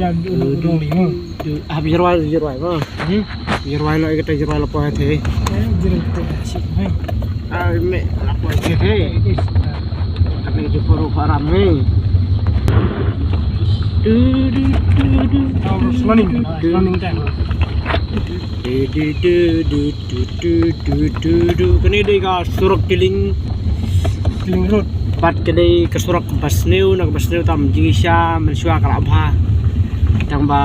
Urang lima. Habis jeruai apa? Jeruai lo kita jeruai lo poet he. Jeruai kita sih. Me la poet he. Kami itu perlu haram he. Running time. Kini dia ka surak kiling road. Pat kedai ke surak basneu nak basneu tam jisha mensua kalabha. Tang ba.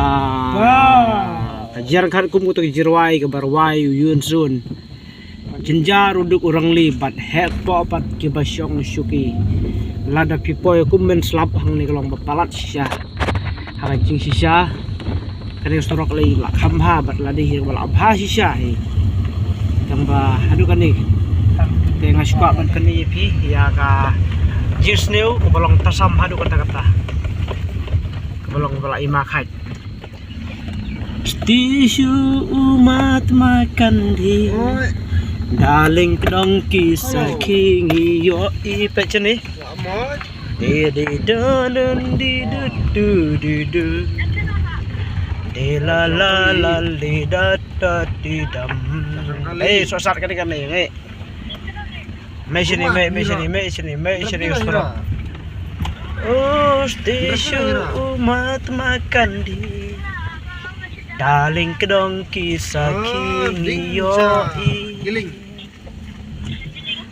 Kajar kan kum kutu jirwai ke barwai yun sun. Jinjar uduk orang libat hek po pat ke basyong syuki. Lada pipoy kum men slap hang ni kalong bapalat sya. Hang jing sya. Kani surak lai la khamha bat ladi hi wala abha sya hi. Tang ba hadu kan ni. Tengah suka ban kani pi ya ka jisneu kebolong tasam hadu kata-kata. Kebolong bala ima khat. Tisu umat makan di daling kedong kisah kingi yo ipet ni di dan di du la la la li da da di dam sosat kan ni sini surat oh tisu umat makan di daling kedong kisah kini yo giling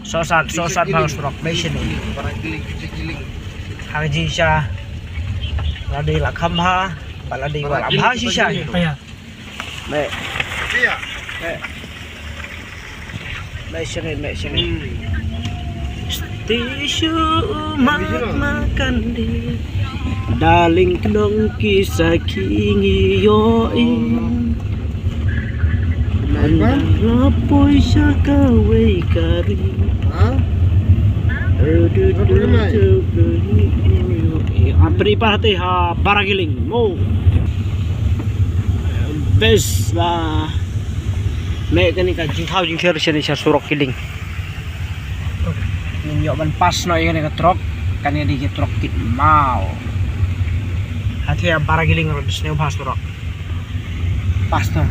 sosat bang surak mission ini haji syah ladi la khamha baladi wal abha sisha Ya. me iya mission tisu makan di daling kedong kisah kini yo Lapoi syakawe kari Apri parate ha baragiling mo bes lah me kani ka jinghau jing ser sini sa surok kiling ninyo ban pas no kani ka truk kani di truk kit mau hati ya baragiling ro desne bahas surok pas no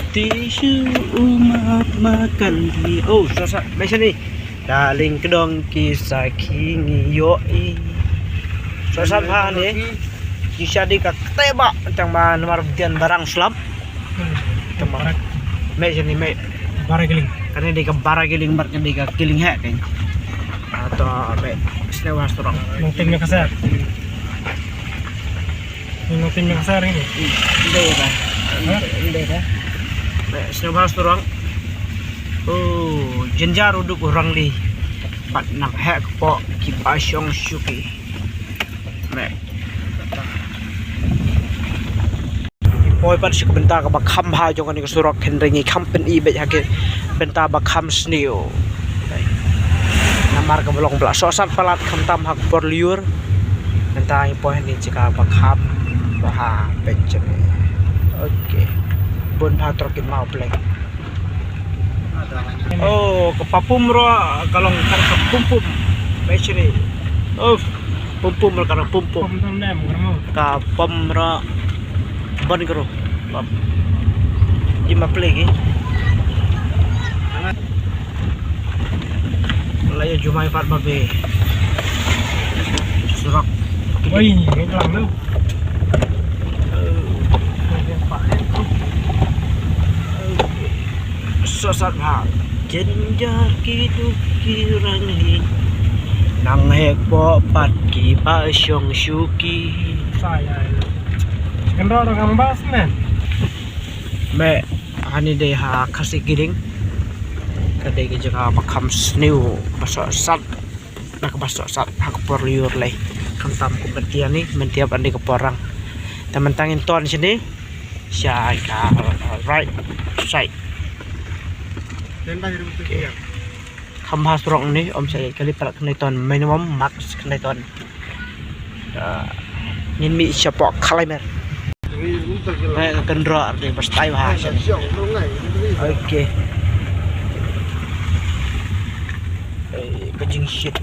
tisu umat makan di sosok macam ni daling kedong kisah kini yoi sosok ha ni kisah di ka tebak tang ba nomor dian barang slap tembak macam ni Baragiling. kan di ka baragiling bar kan di ka kiling hek kan atau be sewa storong Nung tim na kasar. Nung tim na kasar ini. Hindi dah. Sewa storong. Oh, jenjar uduk orang li. Pat nak hek po kipasyong syuki. Me. Poi pat syuk benta ka bakham ha jong ni surak henringi company be hake benta bakham sneo. Namar ka bolong bla sosat palat khamtam hak por liur. Benta poi ni jika bakham baha pencen. Oke. Bon patrokin mau plek. Oh, kepapum ro kalong kan kepumpum. Beceri. Oh, pumpum ro kan pumpum. Ka pom ro bon karo. Pom. Ima plek Layo jumai pat babe. Surak. Oi, ini lang lu. Sosat ha jenjar kidu kirangi nang hek po pat ki pa syong syuki Saya. Kendor orang bas men. me ani de ha kasih giring kadai ke jaga bakam snew basok sat nak basok sat hak por liur leh kantam ku bentian ni mentiap andi ke porang teman tangin ton sini syai ka right side kham has rong ni om sai kali parak kenai ton minimum max kenai ton nin mi siapa kalimer kendra arti pastai bahasa oke kejing shit